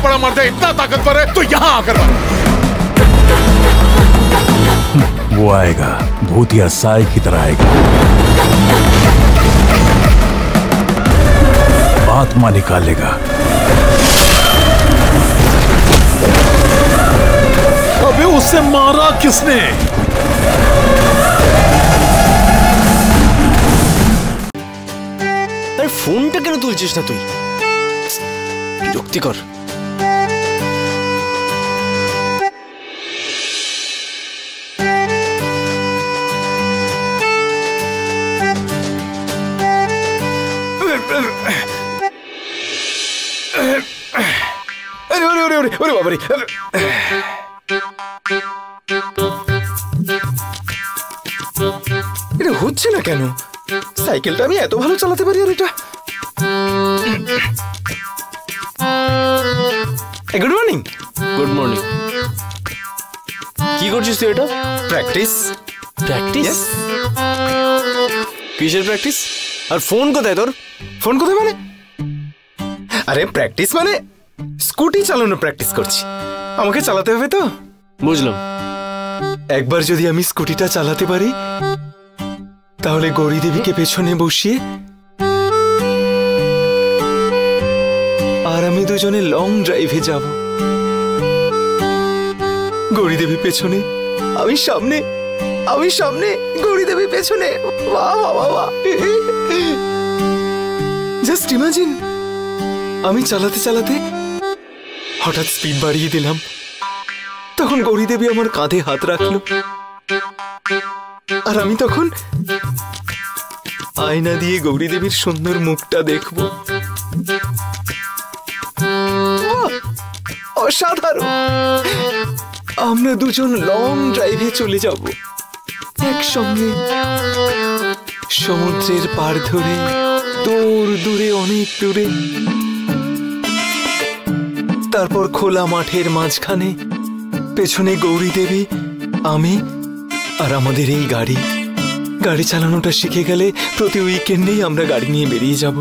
बड़ा मर्द है, इतना ताकतवर है, तो यहाँ आकर वो आएगा, भूतिया साई की तरह आएगा, आत्मा निकालेगा। अबे उससे मारा किसने? अरे फोनটা কেন তুলছিস না তুই? বিরক্তিকর। अरे अरे अरे अरे अरे बाबा रे, এটা হচ্ছে না কেন? সাইকেলটা আমি এত ভালো চালাতে পারি আর এটা। Good morning. Good morning. কি করছিস তুই এটা? প্র্যাকটিস। প্র্যাকটিস? কিসের প্র্যাকটিস? আর ফোন কোথায় তোর? ফোন কোথায় মানে? আরে প্র্যাকটিস মানে স্কুটি চালানো প্র্যাকটিস করছি, আমাকে চালাতে হবে তো। বুঝলাম। একবার যদি আমি স্কুটিটা চালাতে পারি তাহলে গৌরী দেবীকে পেছনে বসিয়ে আর আমি দুজনে লং ড্রাইভে যাব। গৌরী দেবী পেছনে, আমি সামনে, আমি সামনে, গৌরী দেবী পেছনে। বাহ বাহ বাহ। জাস্ট ইমাজিন, আমি চালাতে চালাতে হঠাৎ স্পিড বাড়িয়ে দিলাম, তখন গৌরী দেবী আমার কাঁধে হাত রাখলো আর আমি তখন আয়না দিয়ে গৌরী দেবীর সুন্দর মুখটা দেখব। অসাধারণ। আমরা দুজন লং ড্রাইভে চলে যাব একসঙ্গে, সমুদ্রের পার ধরে, দূর দূরে, অনেক দূরে। তারপর খোলা মাঠের মাঝখানে, পেছনে গৌরী দেবী, আমি আর আমাদের এই গাড়ি। গাড়ি চালানোটা শিখে গেলে প্রতি উইকেন্ডেই আমরা গাড়ি নিয়ে বেরিয়ে যাব।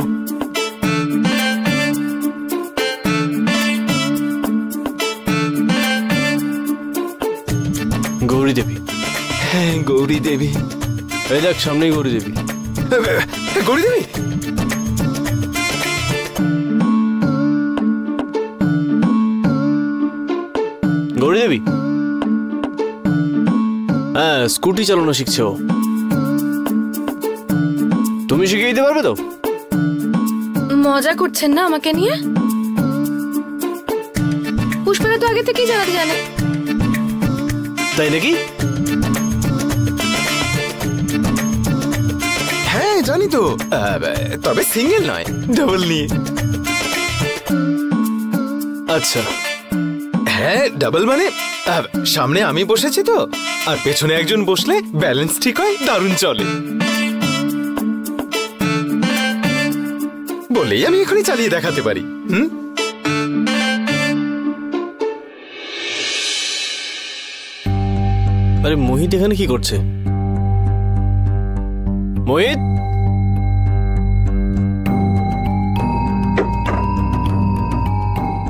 গৌরী দেবী? হ্যাঁ গৌরী দেবী। এই দেখ সামনেই গৌরী দেবী। গৌরী দেবী? গৌরী দেবী? হ্যাঁ, স্কুটি চালানো শিখছে ও। তুমি শিখিয়ে দিতে পারবে তো? মজা করছেন না আমাকে নিয়ে? পুষ্পারা তো আগে থেকেই চালাতে জানে। তাই নাকি? হ্যাঁ জানি তো, তবে সিঙ্গেল নয়, ডাবল নিয়ে। আচ্ছা। হ্যাঁ ডাবল মানে সামনে আমি বসেছি তো, আর পেছনে একজন বসলে ব্যালেন্স ঠিক হয়, দারুণ চলে। বলেই আমি এখনই চালিয়ে দেখাতে পারি। আরে মোহিত এখানে কি করছে? মোহিত?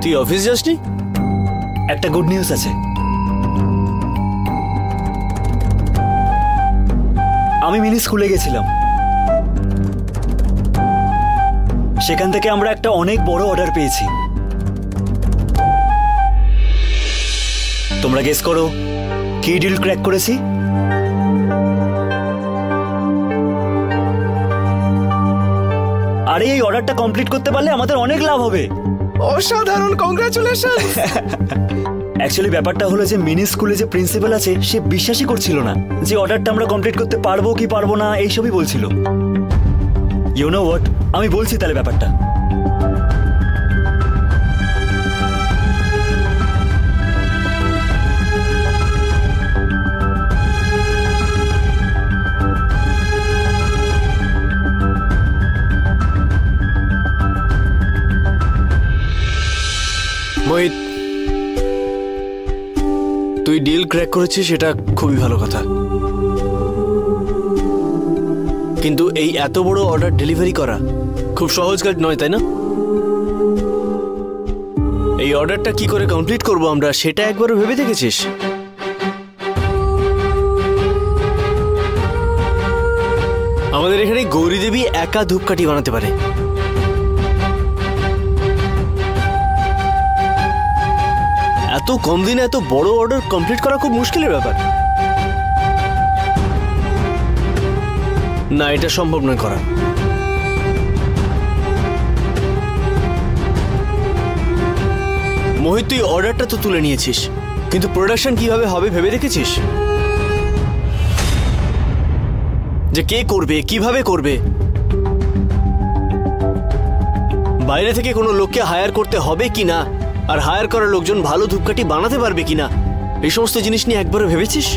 তুই অফিস যাসনি? একটা গুড নিউজ আছে। আমি মিনি স্কুলে গেছিলাম, সেখান থেকে আমরা একটা অনেক বড় অর্ডার পেয়েছি। তোমরা গেস করো কি ডিল ক্র্যাক করেছি? আরে এই অর্ডারটা কমপ্লিট করতে পারলে আমাদের অনেক লাভ হবে। অসাধারণ, কংগ্রাচুলেশন। অ্যাকচুয়ালি ব্যাপারটা হলো যে মিনি স্কুলে যে প্রিন্সিপাল আছে সে বিশ্বাসই করছিল না যে অর্ডারটা আমরা কমপ্লিট করতে পারবো কি পারবো না, এইসবই বলছিল। ইউ নো হোয়াট, আমি বলছি তাহলে ব্যাপারটা। মোহিত, তুই ডিল ক্র্যাক করেছিস, সেটা খুবই ভালো কথা, কিন্তু এই এত বড় অর্ডার ডেলিভারি করা খুব সহজ কাজ নয়, তাই না? এই অর্ডারটা কি করে কমপ্লিট করব আমরা সেটা একবার ভেবে দেখেছিস? আমাদের এখানে গৌরী দেবী একা ধূপকাঠি বানাতে পারে। এত কম দিনে এত বড় অর্ডার কমপ্লিট করা খুব মুশকিলের ব্যাপার। না, এটা সম্ভব নয় করা। মোহিত, তুই অর্ডারটা তো তুলে নিয়েছিস, কিন্তু প্রোডাকশন কিভাবে হবে ভেবে দেখেছিস? যে কে করবে, কিভাবে করবে? বাইরে থেকে কোনো লোককে হায়ার করতে হবে কিনা, আর হায়ার করা লোকজন ভালো ধূপকাঠি বানাতে পারবে কিনা, এই সমস্ত জিনিস নিয়ে একবারও ভেবেছিস?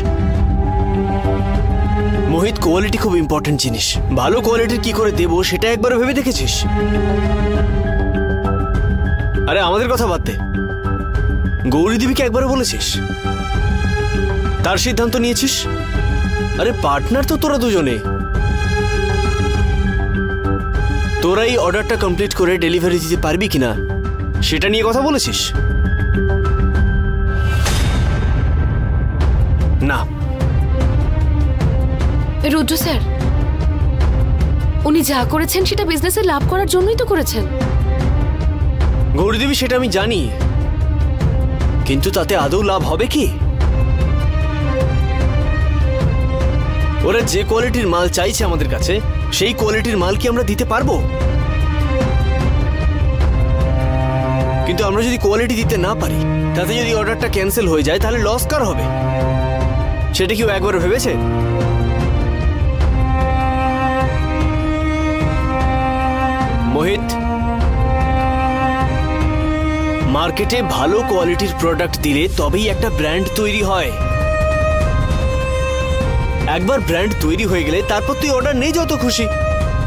মোহিত, কোয়ালিটি খুব ইম্পর্টেন্ট জিনিস। ভালো কোয়ালিটির কি করে দেবো সেটা একবারও ভেবে দেখেছিস? আরে আমাদের কথা বাদ দে, গৌরী দেবীকে একবারও বলেছিস? তার সিদ্ধান্ত নিয়েছিস? আরে পার্টনার তো তোরা দুজনে। তোরা এই অর্ডারটা কমপ্লিট করে ডেলিভারি দিতে পারবি কিনা সেটা নিয়ে কথা বলেছিস? না। রুদ্র স্যার, উনি যা করেছেন সেটা বিজনেসে লাভ করার জন্যই তো করেছেন। গৌরী দেবী, সেটা আমি জানি, কিন্তু তাতে আদৌ লাভ হবে কি? ওরা যে কোয়ালিটির মাল চাইছে আমাদের কাছে, সেই কোয়ালিটির মাল কি আমরা দিতে পারবো? কিন্তু আমরা যদি কোয়ালিটি দিতে না পারি, তাতে যদি অর্ডারটা ক্যান্সেল হয়ে যায়, তাহলে লস কার হবে? সেটা কি একবার ভেবেছে? মোহিত, মার্কেটে ভালো কোয়ালিটির প্রোডাক্ট দিলে তবেই একটা ব্র্যান্ড তৈরি হয়। একবার ব্র্যান্ড তৈরি হয়ে গেলে তারপর তুই অর্ডার নেই যত খুশি,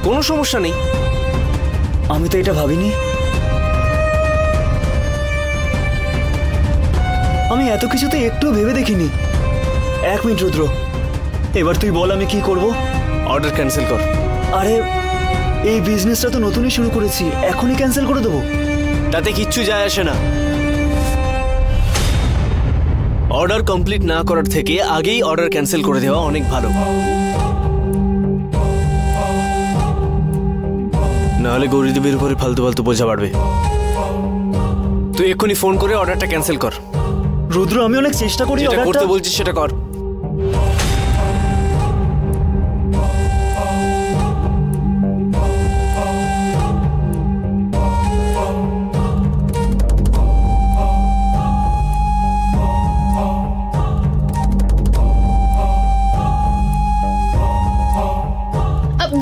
কোনো সমস্যা নেই। আমি তো এটা ভাবিনি। আমি এত কিছুতে একটু ভেবে দেখিনি। এক মিনিট রুদ্র, এবার তুই বল আমি কি করব? অর্ডার ক্যান্সেল কর। আরে এই বিজনেসটা তো নতুনই শুরু করেছি, এখনই ক্যান্সেল করে দেবো? তাতে কিচ্ছু যায় আসে না। অর্ডার কমপ্লিট না করার থেকে আগেই অর্ডার ক্যান্সেল করে দেওয়া অনেক ভালো। নাহলে গৌরী দেবীর উপরে ফালতু ফালতু বোঝা বাড়বে। তুই এক্ষুনি ফোন করে অর্ডারটা ক্যান্সেল কর। রুদ্র, আমি অনেক চেষ্টা করি, যেটা অর্ডারটা করতে বলছিস সেটা কর।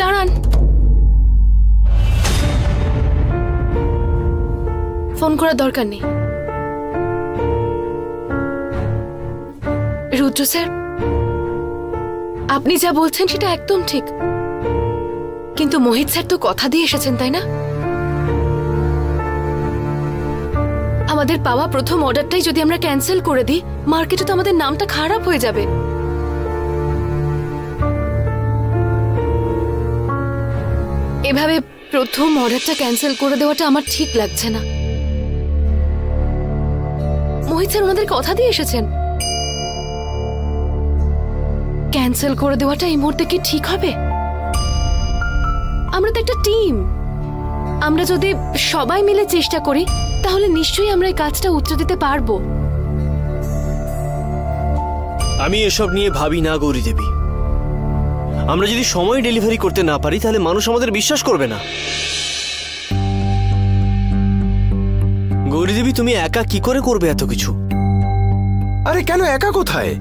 দাঁড়ান, ফোন করার দরকার নেই। রুদ্র স্যার, আপনি যা বলছেন সেটা একদম ঠিক, কিন্তু মোহিত স্যার তো কথা দিয়ে এসেছেন, তাই না? আমাদের পাওয়া প্রথম অর্ডারটাই যদি আমরা ক্যান্সেল করে দিই, মার্কেটে তো আমাদের নামটা খারাপ হয়ে যাবে। এভাবে প্রথম অর্ডারটা ক্যান্সেল করে দেওয়াটা আমার ঠিক লাগছে না। মোহিত স্যার ওনাদের কথা দিয়ে এসেছেন, ক্যান্সেল করে দেওয়াটা এই মুহূর্তে কি ঠিক হবে? আমরা তো একটা টিম, আমরা যদি সবাই মিলে চেষ্টা করি তাহলে নিশ্চয়ই আমরা এই কাজটা উৎসাহ দিতে পারবো। আমি এসব নিয়ে ভাবি না গৌরী দেবী। আমরা যদি সময় ডেলিভারি করতে না পারি তাহলে মানুষ আমাদের বিশ্বাস করবে না। গৌরী দেবী, তুমি একা কি করে করবে এত কিছু? আরে কেন একা কোথায়,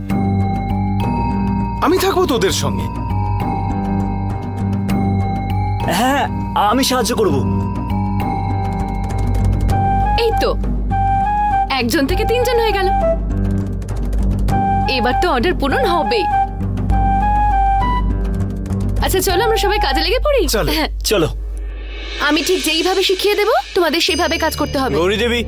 আমি থাকবো তোদের সঙ্গে। হ্যাঁ, আমি সাহায্য করব। এই তো একজন থেকে তিনজন হয়ে গেল, এবার তো অর্ডার পূরণ হবেই। আচ্ছা চলো আমরা সবাই কাজে লেগে পড়ি। হ্যাঁ চলো। আমি ঠিক যেইভাবে শিখিয়ে দেব তোমাদের সেইভাবে কাজ করতে হবে। গৌরী দেবী,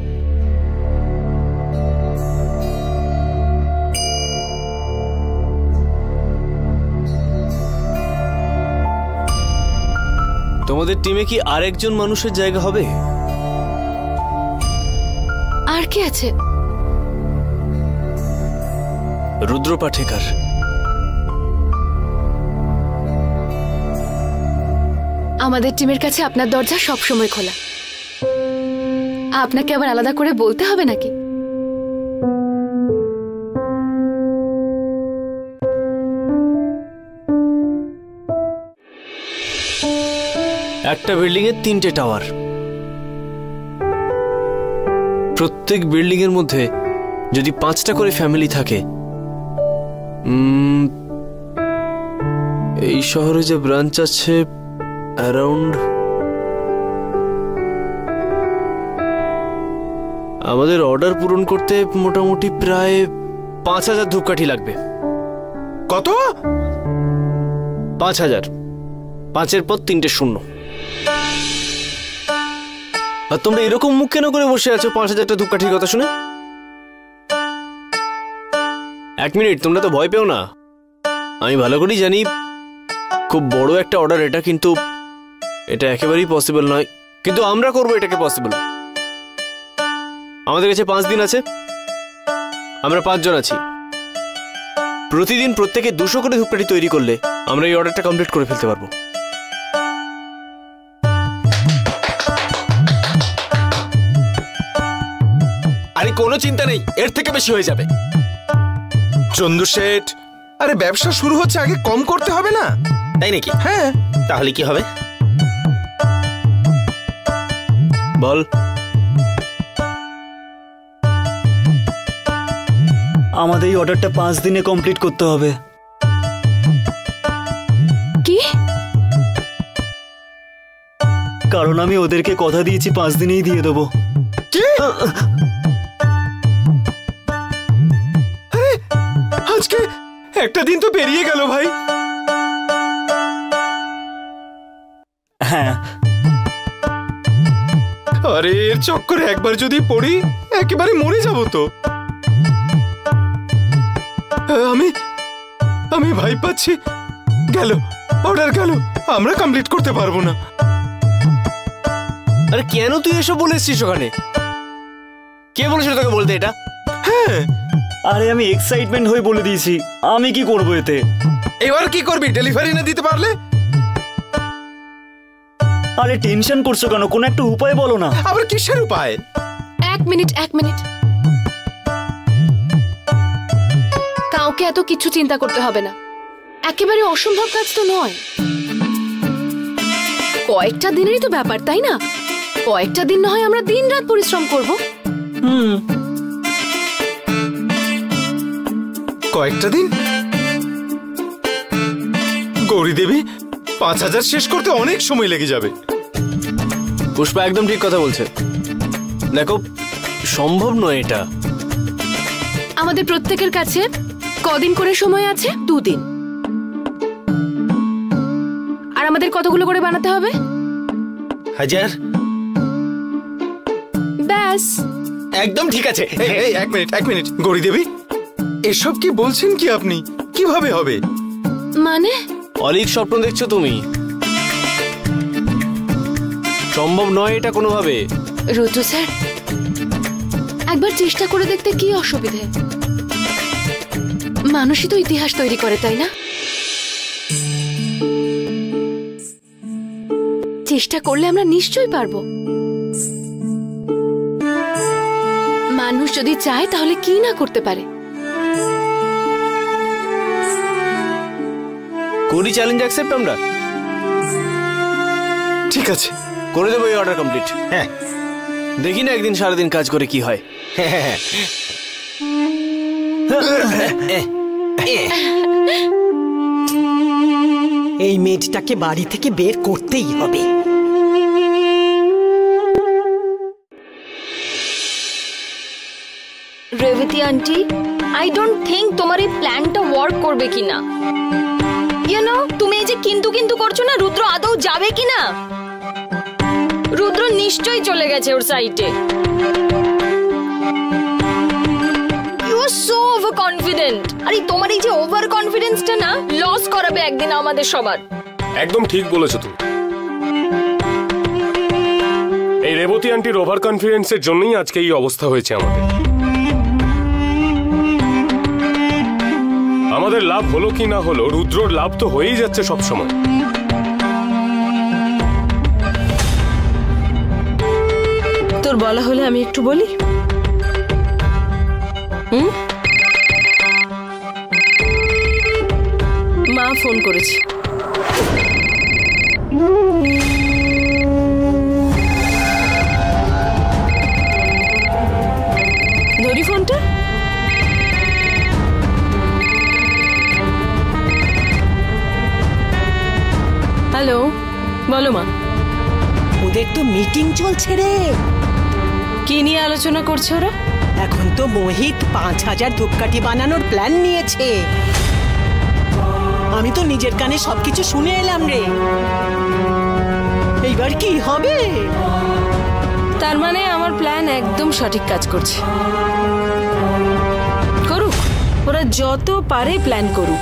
তোমাদের টিমে কি আরেকজন মানুষের জায়গা হবে? আর আর কে আছে? রুদ্র পাঠেকার। আমাদের টিমের কাছে আপনার দরজা সব সময় খোলা। আপনাকে আবার আলাদা করে বলতে হবে নাকি? একটা বিল্ডিং এর 3টে টাওয়ার, প্রত্যেক বিল্ডিং এর মধ্যে যদি 5টা করে ফ্যামিলি থাকে, এই শহরে যে ব্রাঞ্চ আছে অ্যারাউন্ড, আমাদের অর্ডার পূরণ করতে মোটামুটি প্রায় 5000 ধূপকাঠি লাগবে। কত? 5000। 5-এর পর 3টে শূন্য। আর তোমরা এরকম মুখ কেন করে বসে আছো 5000টা ধূপকাঠির কথা শুনে? 1 মিনিট, তোমরা তো ভয় পেও না। আমি ভালো করেই জানি খুব বড় একটা অর্ডার এটা, কিন্তু এটা একেবারেই পসিবল নয়। কিন্তু আমরা করবো এটাকে পসিবল। আমাদের কাছে 5 দিন আছে, আমরা 5 জন আছি। প্রতিদিন প্রত্যেকে 200 করে ধূপকাঠি তৈরি করলে আমরা এই অর্ডারটা কমপ্লিট করে ফেলতে পারবো। আরে কোনো চিন্তা নেই, এর থেকে বেশি হয়ে যাবে। চন্দু শেঠ, আরে ব্যবসা শুরু হচ্ছে, আগে কম করতে হবে না? তাই নাকি? হ্যাঁ। তাহলে কি হবে? বল। আমাদের এই অর্ডারটা 5 দিনে কমপ্লিট করতে হবে। কি? কারণ আমি ওদেরকে কথা দিয়েছি 5 দিনেই দিয়ে দেবো। আজকে একটা দিন তো পেরিয়ে গেল ভাই। হ্যাঁ। আরে এর চক্করে একবার যদি পড়ি একেবারে মরে যাব তো। আমি ভাই পাচ্ছি, গেল অর্ডার গেল, আমরা কমপ্লিট করতে পারবো না। আরে কেন তুই এসব বলেছিস ওখানে? কে বলেছিল তোকে বলতে এটা? হ্যাঁ। আরে আমি এক্সাইটমেন্ট হয়ে বলে দিয়েছি, আমি কি করবো এতে? এবার কি করবি? ডেলিভারি না দিতে পারলে? আরে টেনশন করছো কেন? কোন একটা উপায় বলো না। আবার কিসের উপায়? 1 মিনিট, 1 মিনিট। কাউকে এত কিছু চিন্তা করতে হবে না, একেবারে অসম্ভব কাজ তো নয়। কয়েকটা দিনেরই তো ব্যাপার, তাই না? কয়েকটা দিন না হয় আমরা দিন-রাত পরিশ্রম করব। কয়েকটা দিন? গৌরী দেবী, 5000 শেষ করতে অনেক সময় লেগে যাবে। পুষ্পা একদম ঠিক কথা বলছে। দেখো, সম্ভব নয় এটা। আমাদের প্রত্যেকের কাছে কদিন করে সময় আছে? 2 দিন। আর আমাদের কতগুলো করে বানাতে হবে? 1000। ব্যাস। একদম ঠিক আছে। এই 1 মিনিট। গৌরী দেবী, এসব কি বলছেন কি আপনি? কিভাবে হবে? মানে? অলিক স্বপ্ন দেখছো তুমি। সম্ভব নয় এটা কোনোভাবে। রুদ্র স্যার, একবার চেষ্টা করে দেখতে কি অসুবিধে? মানুষই তো ইতিহাস তৈরি করে, তাই না? চেষ্টা করলে আমরা নিশ্চয়ই পারবো। মানুষ যদি চায় তাহলে কি না করতে পারে। করি চ্যালেঞ্জ অ্যাকসেপ্ট আমরা? ঠিক আছে, করে দেবো এই অর্ডার কমপ্লিট। হ্যাঁ, দেখি না একদিন সারাদিন কাজ করে কি হয়। এই মেয়েটাকে বাড়ি থেকে বের করতেই হবে। Revati aunty, I don't think তোমার এই প্ল্যানটা ওয়ার্ক করবে কিনা। ইউ নো, তুমি এই যে কিন্তু কিন্তু করছো না, রুদ্র আদৌ যাবে কিনা? রুদ্র নিশ্চয়ই চলে গেছে ওর সাইটে। You are so over confident. আরে তোমার এই যে ওভার কনফিডেন্সটা না লস করাবে একদিন আমাদের সবার। একদম ঠিক বলেছো তুমি। এই রেবতী আন্টির ওভার কনফিডেন্সের জন্যই আজকে এই অবস্থা হয়েছে আমাদের লাভ হলো কি না হলো, রুদ্রর লাভ তো হয়েই যাচ্ছে সব সময়। তোর বলা হলে আমি একটু বলি। মা ফোন করেছে। ধরি ফোনটা। হ্যালো, বলো মা। ওদের তো মিটিং চলছে রে। কি নিয়ে আলোচনা করছে ওরা? এখন তো মোহিত 5000 ধূপকাঠি বানানোর প্ল্যান নিয়েছে। আমি তো নিজের কানে সবকিছু শুনে এলাম রে। এইবার কি হবে? তার মানে আমার প্ল্যান একদম সঠিক কাজ করছে। করুক, ওরা যত পারে প্ল্যান করুক।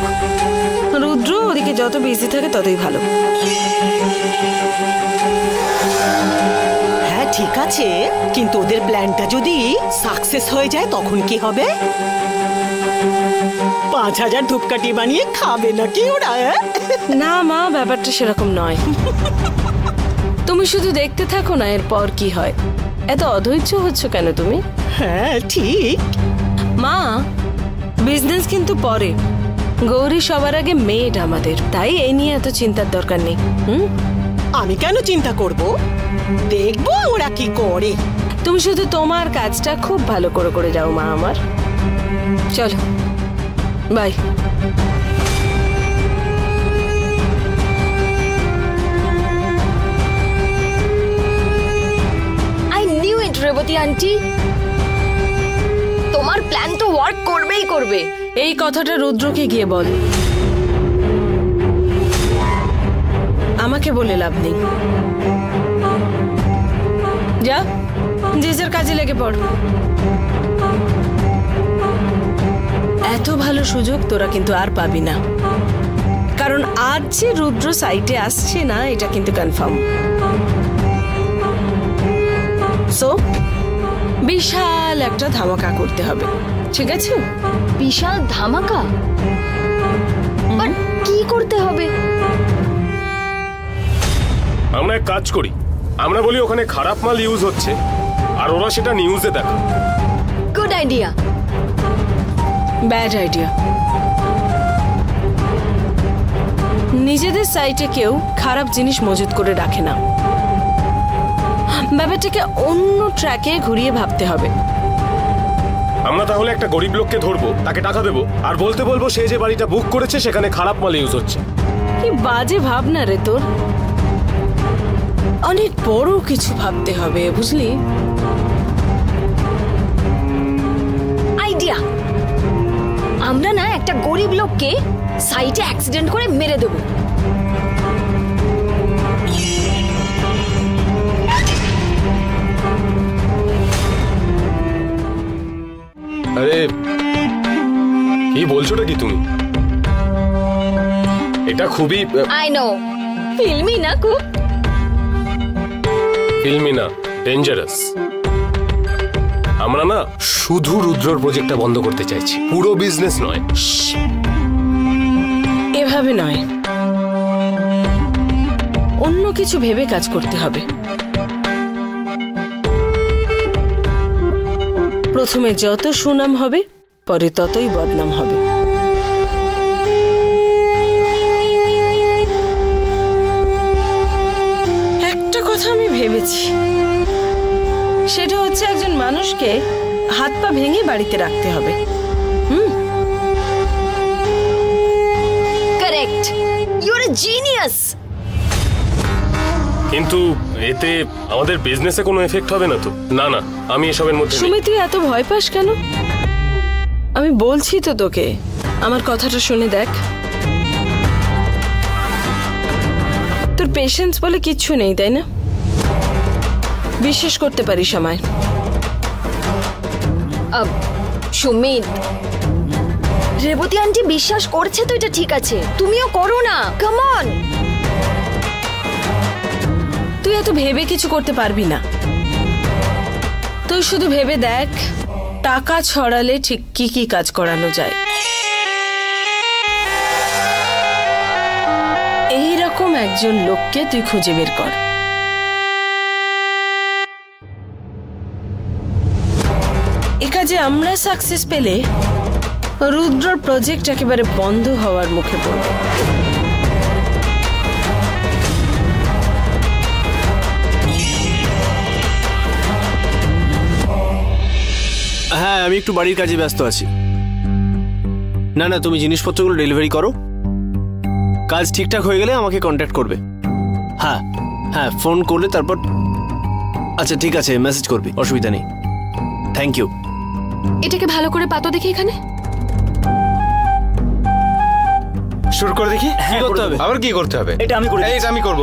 রুদ্র ওদিকে যত বিজি থাকে ততই ভালো। হ্যাঁ ঠিক আছে, কিন্তু ওদের প্ল্যানটা যদি সাকসেস হয়ে যায় তখন কি হবে? 5000 ধূপকাঠি বানিয়ে খাবে নাকি ওরা? না মা, ব্যাপারটা সেরকম নয়। তুমি শুধু দেখতে থাকো না এরপর কি হয়। এত অধৈর্য হচ্ছ কেন তুমি? হ্যাঁ ঠিক মা, বিজনেস কিন্তু পরে। গৌরী সবার আগে মেড আমাদের, তাই এই নিয়ে এত চিন্তার দরকার নেই। আমি কেন চিন্তা করব? দেখবো ওরা কি করে। তুমি শুধু তোমার কাজটা খুব ভালো করে করে যাও মা আমার। চলো, bye. I knew it Revati aunty, তোমার প্ল্যান তো ওয়ার্ক করবেই করবে। এই কথাটা রুদ্রকে গিয়ে বল, আমাকে বলে লাভ নেই। যা, যে যার কাজে লেগে পড়। এত ভালো সুযোগ তোরা কিন্তু আর পাবি না, কারণ আজ যে রুদ্র সাইটে আসছে না এটা কিন্তু কনফার্ম। সো বিশাল একটা ধামাকা করতে হবে, ঠিক আছে? বিশাল ধামাকা? বাট কি করতে হবে? আমরা এক কাজ করি, আমরা বলি ওখানে খারাপ মাল ইউজ হচ্ছে আর ওরা সেটা নিউজে দেখা। Good idea. Bad idea. নিজেদের সাইটে কেউ খারাপ জিনিস মজুত করে রাখে না। ব্যাপারটাকে অন্য ট্র্যাকে ঘুরিয়ে ভাবতে হবে। আমরা তাহলে একটা গরিব লোককে ধরবো, তাকে টাকা দেবো আর বলতে বলবো সে যে বাড়িটা বুক করেছে সেখানে খারাপ মাল ইউজ হচ্ছে। কি বাজে ভাবনা রে তোর। অনেক বড় কিছু ভাবতে হবে, বুঝলি? আইডিয়া। আমরা না একটা গরিব লোককে সাইটে অ্যাক্সিডেন্ট করে মেরে দেব। আরে কি বলছোটা কি তুমি? এটা খুবই আই নো, ফিল্মি না? খুব ফিল্মি না, ডেঞ্জারাস। আমরা না শুধু রুদ্রর প্রজেক্টটা বন্ধ করতে চাইছি, পুরো বিজনেস নয়। এভাবে নয়, অন্য কিছু ভেবে কাজ করতে হবে। প্রথমে যত সুনাম হবে পরে ততই বদনাম হবে। একটা কথা আমি ভেবেছি, সেটা হচ্ছে একজন মানুষকে হাত পা ভেঙে বাড়িতে রাখতে হবে। Correct, you are a genius. কিন্তু এতে আমাদের বিজনেসে কোনো এফেক্ট হবে না তো? না না, আমি এসবের মধ্যে। সুমি, তুই এত ভয় পাস কেন? আমি বলছি তো তোকে, আমার কথাটা শুনে দেখ। তোর পেশেন্স বলে কিচ্ছু নেই, তাই না? বিশ্বাস করতে পারিস আমায়? সুমিত, রেবতী আন্টি বিশ্বাস করছে তো এটা ঠিক আছে, তুমিও করো না। Come on. তুই এত ভেবে কিছু করতে পারবি না। শুধু ভেবে দেখ টাকা ছড়ালে ঠিক কি কি কাজ করানো যায়। এইরকম একজন লোককে তুই খুঁজে বের কর। এ কাজে আমরা সাকসেস পেলে রুদ্রর প্রজেক্ট একেবারে বন্ধ হওয়ার মুখে পড়বে। হ্যাঁ, আমি একটু বাড়ির কাজে ব্যস্ত আছি। না না, তুমি জিনিসপত্রগুলো ডেলিভারি করো, কাজ ঠিকঠাক হয়ে গেলে আমাকে কন্ট্যাক্ট করবে। হ্যাঁ হ্যাঁ, ফোন করলে তারপর। আচ্ছা ঠিক আছে, মেসেজ করবি, অসুবিধা নেই। Thank you. এটাকে ভালো করে পাতো দেখি এখানে। শুরু করে দেখি। কি করতে হবে? আবার কি করতে হবে? এটা আমি করে দিচ্ছি। এটা আমি করব।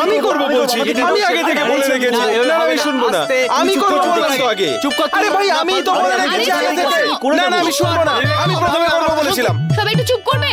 আমি করব বলছি, আমি আগে থেকে বলে রেখেছি। না আমি শুনবো না, আমি করব বললাম তো আগে। চুপ কর। আরে ভাই আমি তো বলে রেখেছি আগে থেকে। না না আমি শুনবো না, আমি প্রথমে করব বলেছিলাম। সবাই একটু চুপ করবে।